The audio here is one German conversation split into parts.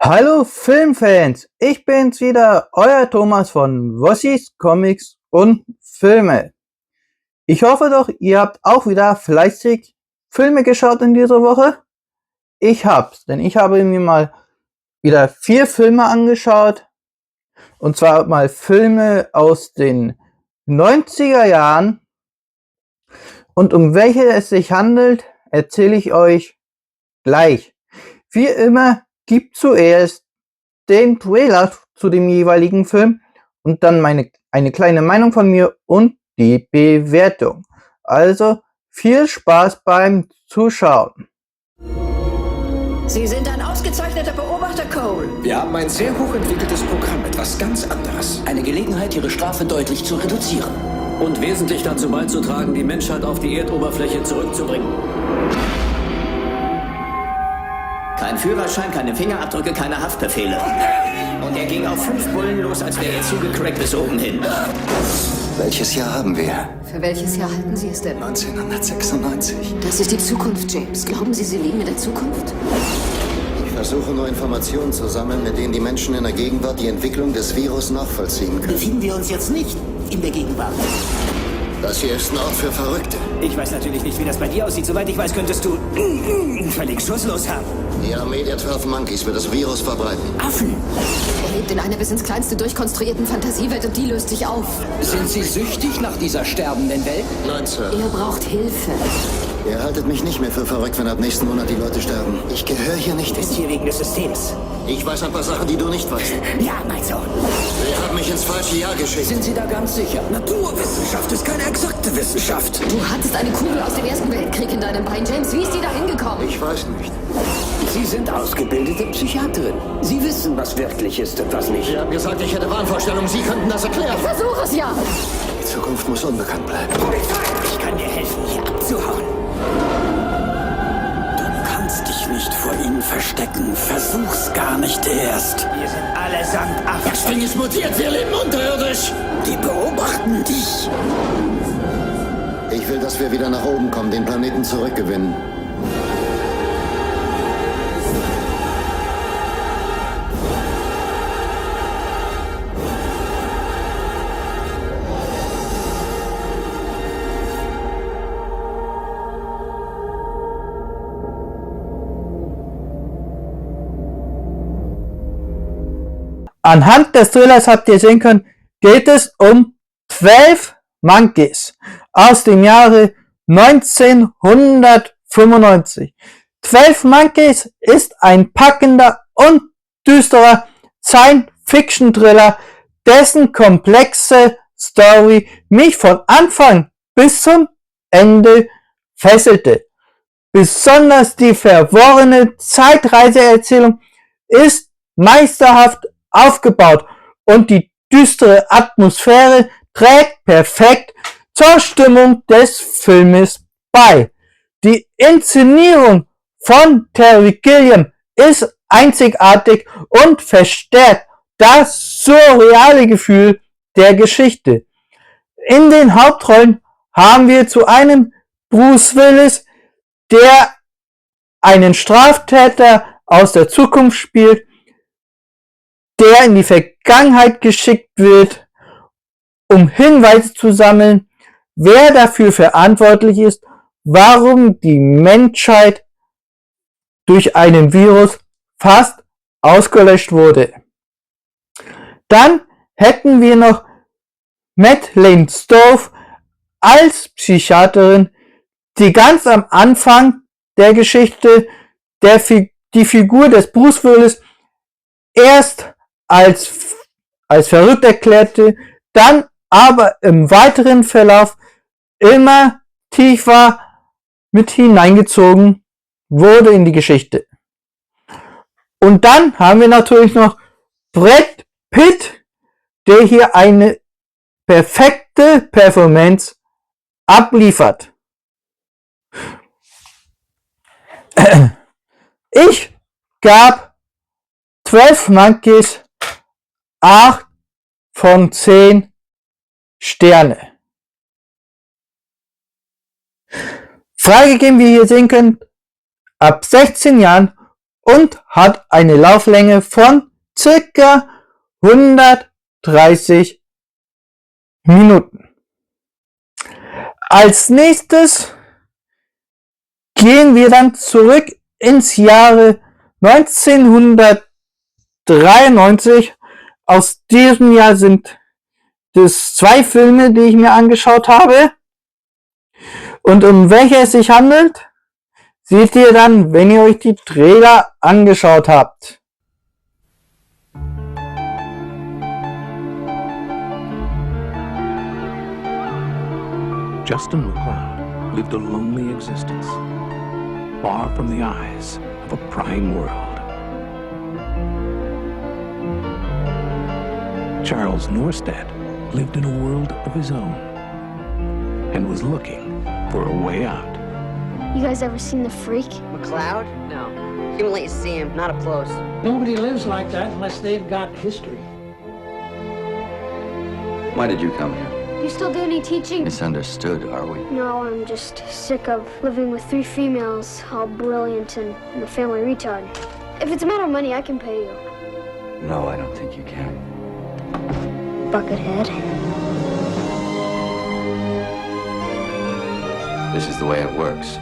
Hallo Filmfans, ich bin's wieder, euer Thomas von Wossis Comics und Filme. Ich hoffe doch, ihr habt auch wieder fleißig Filme geschaut in dieser Woche. Ich hab's, denn ich habe mir mal wieder 4 Filme angeschaut. Und zwar mal Filme aus den 90er Jahren. Und um welche es sich handelt, erzähle ich euch gleich. Wie immer gibt zuerst den Trailer zu dem jeweiligen Film und dann eine kleine Meinung von mir und die Bewertung. Also viel Spaß beim Zuschauen. Sie sind ein ausgezeichneter Beobachter, Cole. Wir haben ein sehr hochentwickeltes Programm, etwas ganz anderes. Eine Gelegenheit, Ihre Strafe deutlich zu reduzieren. Und wesentlich dazu beizutragen, die Menschheit auf die Erdoberfläche zurückzubringen. Kein Führerschein, keine Fingerabdrücke, keine Haftbefehle. Und er ging auf 5 Bullen los, als wäre er zugecrackt bis oben hin. Welches Jahr haben wir? Für welches Jahr halten Sie es denn? 1996. Das ist die Zukunft, James. Glauben Sie, Sie leben in der Zukunft? Ich versuche nur Informationen zu sammeln, mit denen die Menschen in der Gegenwart die Entwicklung des Virus nachvollziehen können. Befinden wir uns jetzt nicht in der Gegenwart? Das hier ist ein Ort für Verrückte. Ich weiß natürlich nicht, wie das bei dir aussieht. Soweit ich weiß, könntest du völlig schusslos haben. Die Armee der 12 Monkeys wird das Virus verbreiten. Affen. Er lebt in einer bis ins Kleinste durchkonstruierten Fantasiewelt und die löst sich auf. Sind Sie süchtig nach dieser sterbenden Welt? Nein, Sir. Er braucht Hilfe. Ihr haltet mich nicht mehr für verrückt, wenn ab nächsten Monat die Leute sterben. Ich gehöre hier nicht Ist hin. hier wegen des Systems. Ich weiß ein paar Sachen, die du nicht weißt. Ja, mein Sohn. Sie haben mich ins falsche Jahr geschickt. Sind Sie da ganz sicher? Naturwissenschaft ist keine exakte Wissenschaft. Du hattest eine Kugel aus dem Ersten Weltkrieg in deinem Bein, James. Wie ist die da hingekommen? Ich weiß nicht. Sie sind ausgebildete Psychiaterin. Sie wissen, was wirklich ist und was nicht. Sie haben gesagt, ich hätte Wahnvorstellungen. Sie könnten das erklären. Versuch es ja! Die Zukunft muss unbekannt bleiben. Ich kann dir helfen, hier abzuhauen. Du kannst dich nicht vor ihnen verstecken. Versuch's gar nicht erst. Wir sind allesamt Affen. Das Ding ist mutiert. Wir leben unterirdisch. Die beobachten dich. Ich will, dass wir wieder nach oben kommen, den Planeten zurückgewinnen. Anhand des Trailers habt ihr sehen können, geht es um 12 Monkeys aus dem Jahre 1995. 12 Monkeys ist ein packender und düsterer Science-Fiction-Thriller, dessen komplexe Story mich von Anfang bis zum Ende fesselte. Besonders die verworrene Zeitreiseerzählung ist meisterhaft aufgebaut und die düstere Atmosphäre trägt perfekt zur Stimmung des Filmes bei. Die Inszenierung von Terry Gilliam ist einzigartig und verstärkt das surreale Gefühl der Geschichte. In den Hauptrollen haben wir zu einem Bruce Willis, der einen Straftäter aus der Zukunft spielt, der in die Vergangenheit geschickt wird, um Hinweise zu sammeln, wer dafür verantwortlich ist, warum die Menschheit durch einen Virus fast ausgelöscht wurde. Dann hätten wir noch Madeleine Stowe als Psychiaterin, die ganz am Anfang der Geschichte die Figur des Bruce Willis erst als verrückt erklärte, dann aber im weiteren Verlauf immer tiefer mit hineingezogen wurde in die Geschichte. Und dann haben wir natürlich noch Brad Pitt, der hier eine perfekte Performance abliefert. Ich gab 12 Monkeys 8 von 10 Sterne. Freigegeben, wie ihr sehen könnt, ab 16 Jahren und hat eine Lauflänge von circa 130 Minuten. Als nächstes gehen wir dann zurück ins Jahre 1993. Aus diesem Jahr sind es 2 Filme, die ich mir angeschaut habe. Und um welche es sich handelt, seht ihr dann, wenn ihr euch die Trailer angeschaut habt. Justin McCloud lived a lonely existence, far from the eyes of a prying world. Charles Norstad lived in a world of his own and was looking for a way out. You guys ever seen The Freak? McCloud? No. You can let you see him, not up close. Nobody lives like that unless they've got history. Why did you come here? You still do any teaching? Misunderstood, are we? No, I'm just sick of living with 3 females, all brilliant and the family retard. If it's a matter of money, I can pay you. No, I don't think you can. Buckethead. This is the way it works.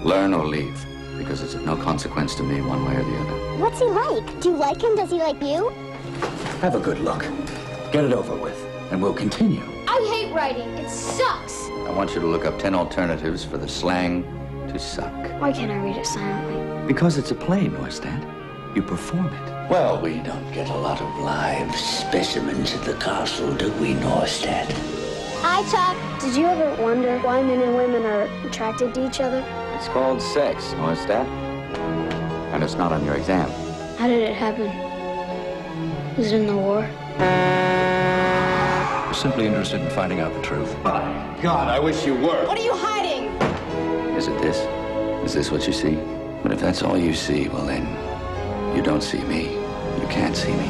Learn or leave, because it's of no consequence to me one way or the other. What's he like? Do you like him? Does he like you? Have a good look. Get it over with, and we'll continue. I hate writing. It sucks. I want you to look up 10 alternatives for the slang to suck. Why can't I read it silently? Because it's a play, Norstad. You perform it. Well, we don't get a lot of live specimens at the castle, do we, Norstad? Hi, Chuck. Did you ever wonder why men and women are attracted to each other? It's called sex, Norstad. And it's not on your exam. How did it happen? Was it in the war? We're simply interested in finding out the truth. My God, I wish you were. What are you hiding? Is it this? Is this what you see? But if that's all you see, well then, you don't see me. You can't see me.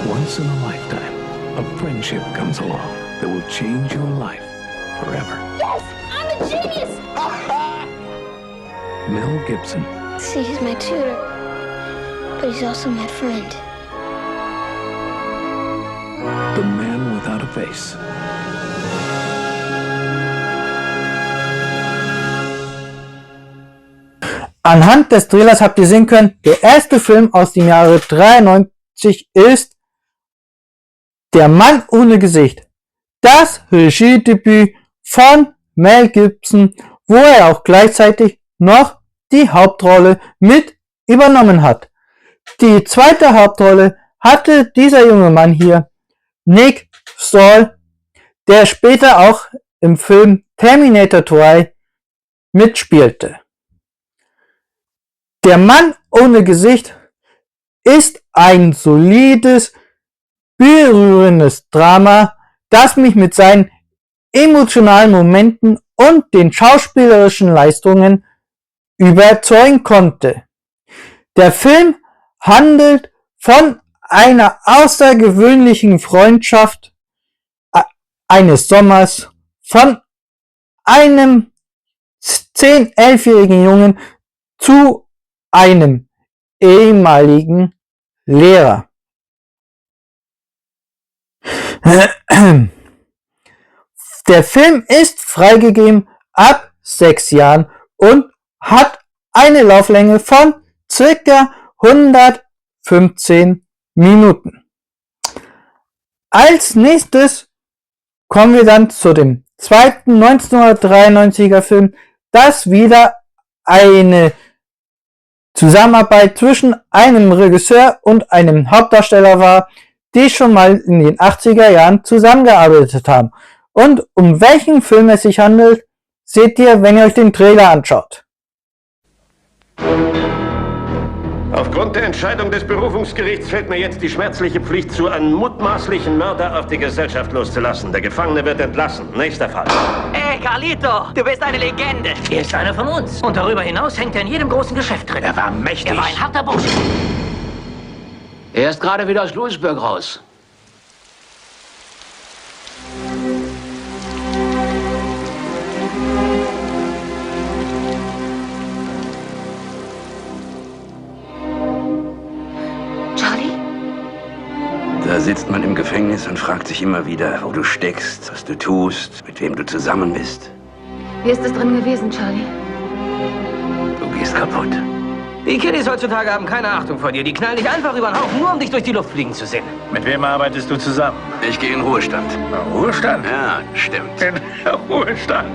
Once in a lifetime, a friendship comes along that will change your life forever. Yes! I'm a genius! Mel Gibson. See, he's my tutor. But he's also my friend. The Man Without a Face. Anhand des Trailers habt ihr sehen können, der erste Film aus dem Jahre 93 ist Der Mann ohne Gesicht. Das Regiedebüt von Mel Gibson, wo er auch gleichzeitig noch die Hauptrolle mit übernommen hat. Die zweite Hauptrolle hatte dieser junge Mann hier, Nick Stahl, der später auch im Film Terminator 2 mitspielte. Der Mann ohne Gesicht ist ein solides, berührendes Drama, das mich mit seinen emotionalen Momenten und den schauspielerischen Leistungen überzeugen konnte. Der Film handelt von einer außergewöhnlichen Freundschaft eines Sommers von einem 10-11-jährigen Jungen zu einem ehemaligen Lehrer. Der Film ist freigegeben ab 6 Jahren und hat eine Lauflänge von circa 115 Minuten. Als nächstes kommen wir dann zu dem zweiten 1993er Film, das wieder eine Zusammenarbeit zwischen einem Regisseur und einem Hauptdarsteller war, die schon mal in den 80er Jahren zusammengearbeitet haben. Und um welchen Film es sich handelt, seht ihr, wenn ihr euch den Trailer anschaut. Aufgrund der Entscheidung des Berufungsgerichts fällt mir jetzt die schmerzliche Pflicht zu, einen mutmaßlichen Mörder auf die Gesellschaft loszulassen. Der Gefangene wird entlassen. Nächster Fall. Ey, Carlito, du bist eine Legende. Er ist einer von uns. Und darüber hinaus hängt er in jedem großen Geschäft drin. Er war mächtig. Er war ein harter Bursche. Er ist gerade wieder aus Louisburg raus. Da sitzt man im Gefängnis und fragt sich immer wieder, wo du steckst, was du tust, mit wem du zusammen bist. Wie ist es drin gewesen, Charlie? Du gehst kaputt. Die Kiddies heutzutage haben keine Achtung vor dir. Die knallen dich einfach über den Haufen, nur um dich durch die Luft fliegen zu sehen. Mit wem arbeitest du zusammen? Ich gehe in Ruhestand. Ruhestand? Ja, stimmt. In Ruhestand.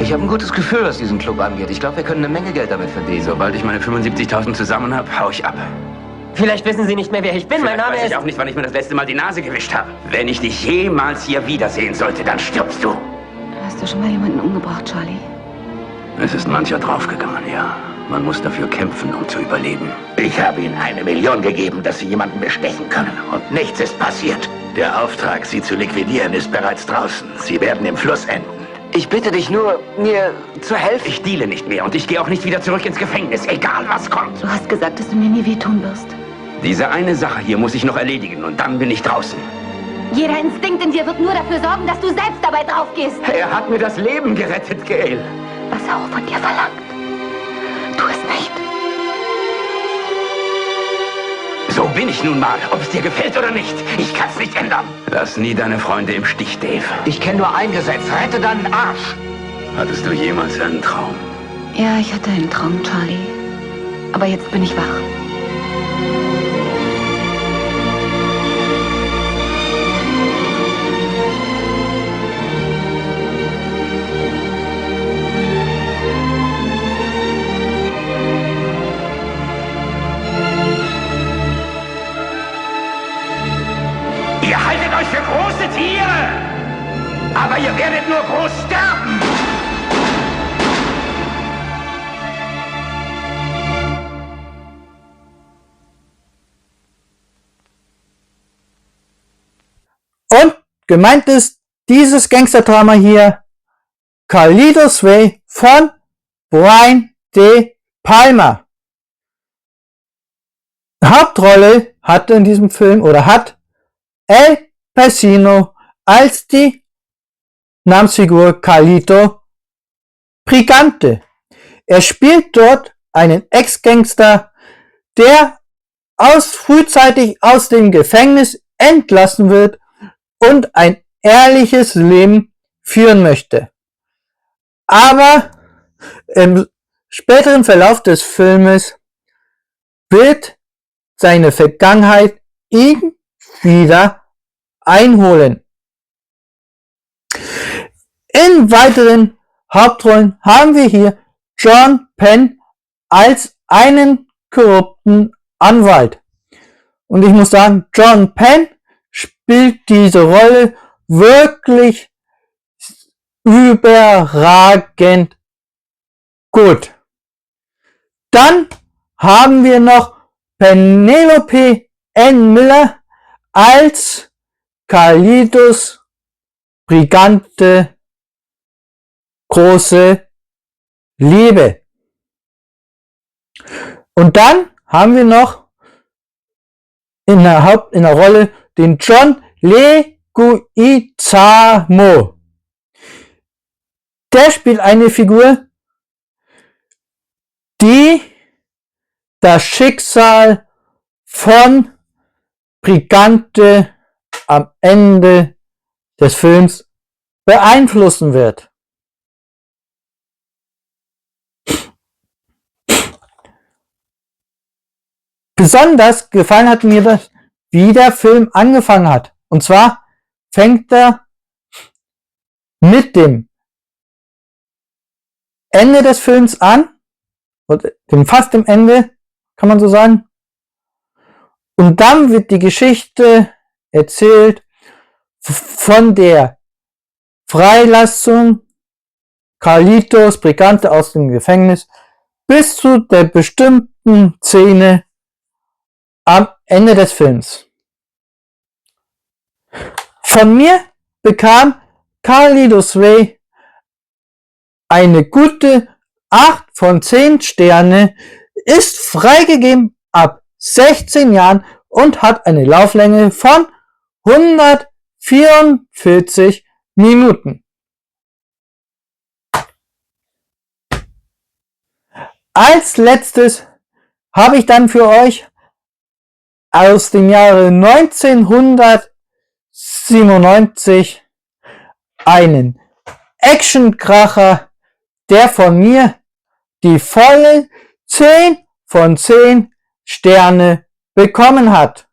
Ich habe ein gutes Gefühl, was diesen Club angeht. Ich glaube, wir können eine Menge Geld damit verdienen. Sobald ich meine 75.000 zusammen habe, hau ich ab. Vielleicht wissen Sie nicht mehr, wer ich bin. Mein Name weiß ist... ich auch nicht, wann ich mir das letzte Mal die Nase gewischt habe. Wenn ich dich jemals hier wiedersehen sollte, dann stirbst du. Hast du schon mal jemanden umgebracht, Charlie? Es ist mancher draufgegangen, ja. Man muss dafür kämpfen, um zu überleben. Ich habe Ihnen 1 Million gegeben, dass Sie jemanden bestechen können. Und nichts ist passiert. Der Auftrag, Sie zu liquidieren, ist bereits draußen. Sie werden im Fluss enden. Ich bitte dich nur, mir zu helfen. Ich deale nicht mehr und ich gehe auch nicht wieder zurück ins Gefängnis, egal was kommt. Du hast gesagt, dass du mir nie wehtun wirst. Diese eine Sache hier muss ich noch erledigen und dann bin ich draußen. Jeder Instinkt in dir wird nur dafür sorgen, dass du selbst dabei draufgehst. Er hat mir das Leben gerettet, Gail. Was er auch von dir verlangt. Tu es nicht. So bin ich nun mal, ob es dir gefällt oder nicht. Ich kann es nicht ändern. Lass nie deine Freunde im Stich, Dave. Ich kenne nur ein Gesetz. Rette deinen Arsch. Hattest du jemals einen Traum? Ja, ich hatte einen Traum, Charlie. Aber jetzt bin ich wach. Ihr haltet euch für große Tiere, aber ihr werdet nur groß sterben. Und gemeint ist dieses Gangsterdrama hier Carlitos Way von Brian De Palma. Hauptrolle hatte in diesem Film oder hat Al Pacino als die Namensfigur Carlito Brigante. Er spielt dort einen Ex-Gangster, der frühzeitig aus dem Gefängnis entlassen wird und ein ehrliches Leben führen möchte. Aber im späteren Verlauf des Filmes wird seine Vergangenheit ihn wieder einholen. In weiteren Hauptrollen haben wir hier John Penn als einen korrupten Anwalt. Und ich muss sagen, John Penn spielt diese Rolle wirklich überragend gut. Dann haben wir noch Penelope Ann Miller als Carlitos Brigante große Liebe. Und dann haben wir noch in der Rolle den John Leguizamo. Der spielt eine Figur, die das Schicksal von Brigante am Ende des Films beeinflussen wird. Besonders gefallen hat mir das, wie der Film angefangen hat. Und zwar fängt er mit dem Ende des Films an, oder fast dem Ende, kann man so sagen. Und dann wird die Geschichte erzählt von der Freilassung Carlitos Brigante aus dem Gefängnis bis zu der bestimmten Szene am Ende des Films. Von mir bekam Carlitos Way eine gute 8 von 10 Sterne, ist freigegeben ab 16 Jahren und hat eine Lauflänge von 144 Minuten. Als letztes habe ich dann für euch aus dem Jahre 1997 einen Actionkracher, der von mir die volle 10 von 10 Sterne bekommen hat.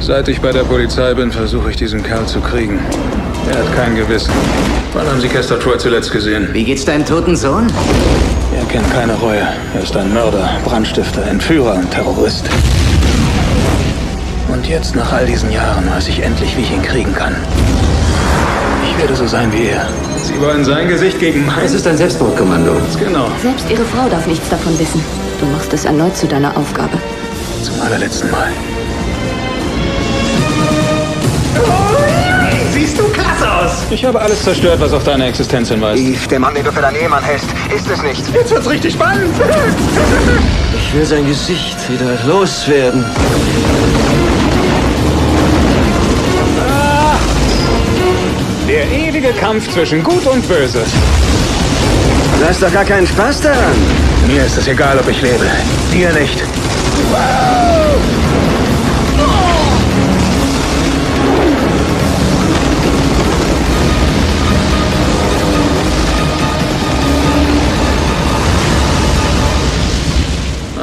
Seit ich bei der Polizei bin, versuche ich diesen Kerl zu kriegen. Er hat kein Gewissen. Wann haben Sie Castor Troy zuletzt gesehen? Wie geht's deinem toten Sohn? Er kennt keine Reue. Er ist ein Mörder, Brandstifter, Entführer und Terrorist. Und jetzt, nach all diesen Jahren, weiß ich endlich, wie ich ihn kriegen kann. Ich werde so sein wie er. Sie wollen sein Gesicht gegen mein... Es ist ein Selbstmordkommando. Genau. Selbst ihre Frau darf nichts davon wissen. Du machst es erneut zu deiner Aufgabe. Zum allerletzten Mal. Siehst du klasse aus! Ich habe alles zerstört, was auf deine Existenz hinweist. Eve, der Mann, den du für deinen Ehemann hältst, ist es nicht. Jetzt wird's richtig spannend! Ich will sein Gesicht wieder loswerden. Der ewige Kampf zwischen Gut und Böse. Du hast doch gar keinen Spaß daran. Mir ist es egal, ob ich lebe. Dir nicht.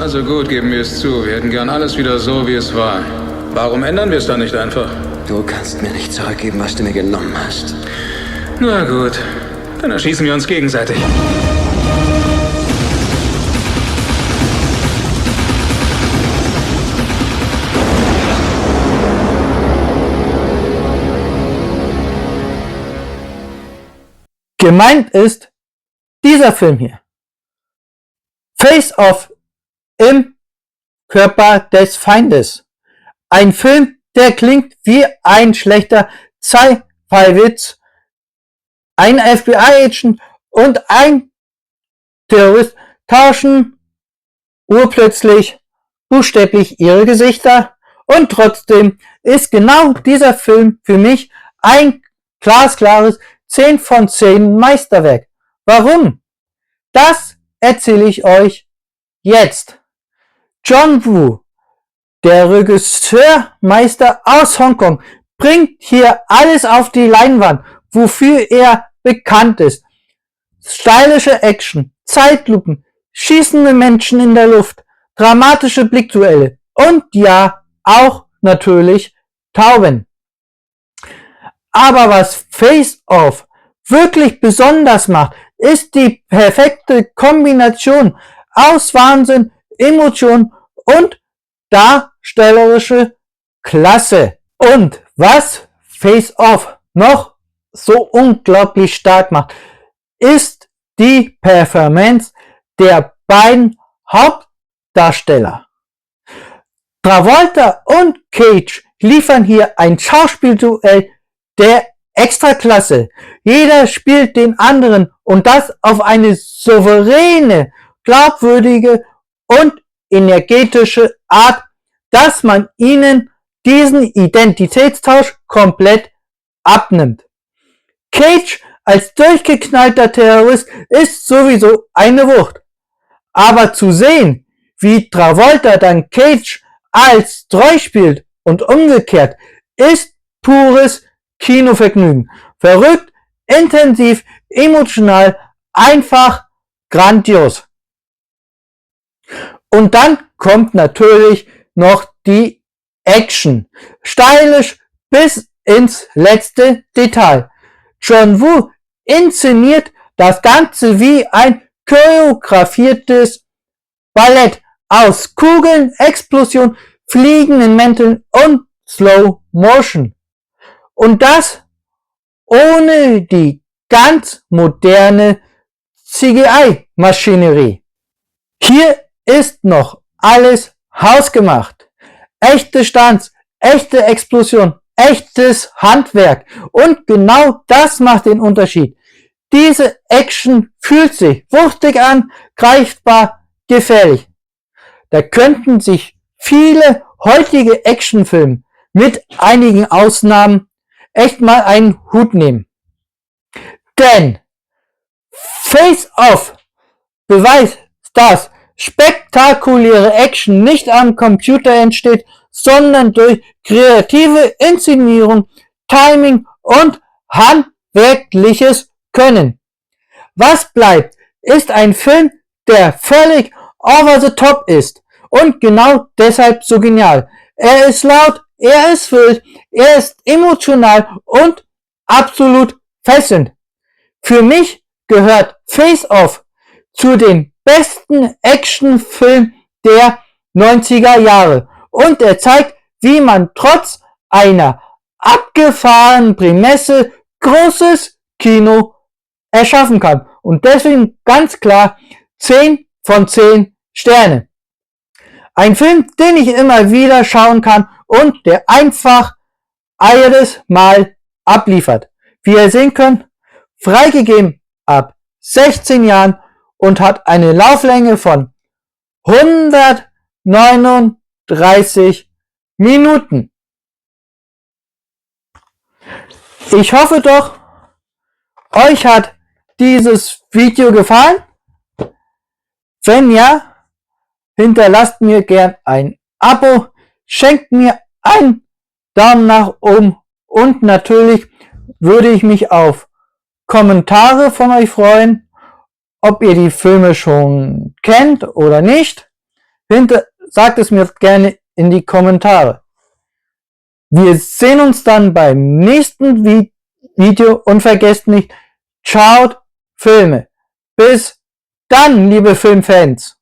Also gut, geben wir es zu. Wir hätten gern alles wieder so, wie es war. Warum ändern wir es dann nicht einfach? Du kannst mir nicht zurückgeben, was du mir genommen hast. Na gut, dann erschießen wir uns gegenseitig. Gemeint ist dieser Film hier. Face Off im Körper des Feindes. Ein Film, der klingt wie ein schlechter Sci-Fi-Witz. Ein FBI-Agent und ein Terrorist tauschen urplötzlich buchstäblich ihre Gesichter und trotzdem ist genau dieser Film für mich ein glasklares 10 von 10 Meisterwerk. Warum? Das erzähle ich euch jetzt. John Woo, der Regisseurmeister aus Hongkong, bringt hier alles auf die Leinwand, wofür er bekannt ist. Stylische Action, Zeitlupen, schießende Menschen in der Luft, dramatische Blickduelle und ja, auch natürlich Tauben. Aber was Face Off wirklich besonders macht, ist die perfekte Kombination aus Wahnsinn, Emotion und darstellerische Klasse. Und was Face Off noch so unglaublich stark macht, ist die Performance der beiden Hauptdarsteller. Travolta und Cage liefern hier ein Schauspielduell der Extraklasse. Jeder spielt den anderen und das auf eine souveräne, glaubwürdige und energetische Art, dass man ihnen diesen Identitätstausch komplett abnimmt. Cage als durchgeknallter Terrorist ist sowieso eine Wucht. Aber zu sehen, wie Travolta dann Cage als treu spielt und umgekehrt, ist pures Kinovergnügen. Verrückt, intensiv, emotional, einfach grandios. Und dann kommt natürlich noch die Action. Stylisch bis ins letzte Detail. John Woo inszeniert das Ganze wie ein choreografiertes Ballett aus Kugeln, Explosion, fliegenden Mänteln und Slow Motion. Und das ohne die ganz moderne CGI-Maschinerie. Hier ist noch alles hausgemacht. Echte Stunts, echte Explosion, echtes Handwerk. Und genau das macht den Unterschied. Diese Action fühlt sich wuchtig an, greifbar, gefährlich. Da könnten sich viele heutige Actionfilme mit einigen Ausnahmen echt mal einen Hut nehmen. Denn Face Off beweist, dass spektakuläre Action nicht am Computer entsteht, sondern durch kreative Inszenierung, Timing und handwerkliches Können. Was bleibt, ist ein Film, der völlig over the top ist und genau deshalb so genial. Er ist laut, er ist wild, er ist emotional und absolut fesselnd. Für mich gehört Face Off zu den besten Actionfilmen der 90er Jahre und er zeigt, wie man trotz einer abgefahrenen Prämisse großes Kino erschaffen kann. Und deswegen ganz klar 10 von 10 Sterne. Ein Film, den ich immer wieder schauen kann und der einfach jedes Mal abliefert. Wie ihr sehen könnt, freigegeben ab 16 Jahren und hat eine Lauflänge von 139 Minuten. Ich hoffe doch, euch hat dieses Video gefallen. Wenn ja, hinterlasst mir gern ein Abo, schenkt mir einen Daumen nach oben und natürlich würde ich mich auf Kommentare von euch freuen, ob ihr die Filme schon kennt oder nicht. Sagt es mir gerne in die Kommentare. Wir sehen uns dann beim nächsten Video und vergesst nicht, schaut Filme. Bis dann, liebe Filmfans.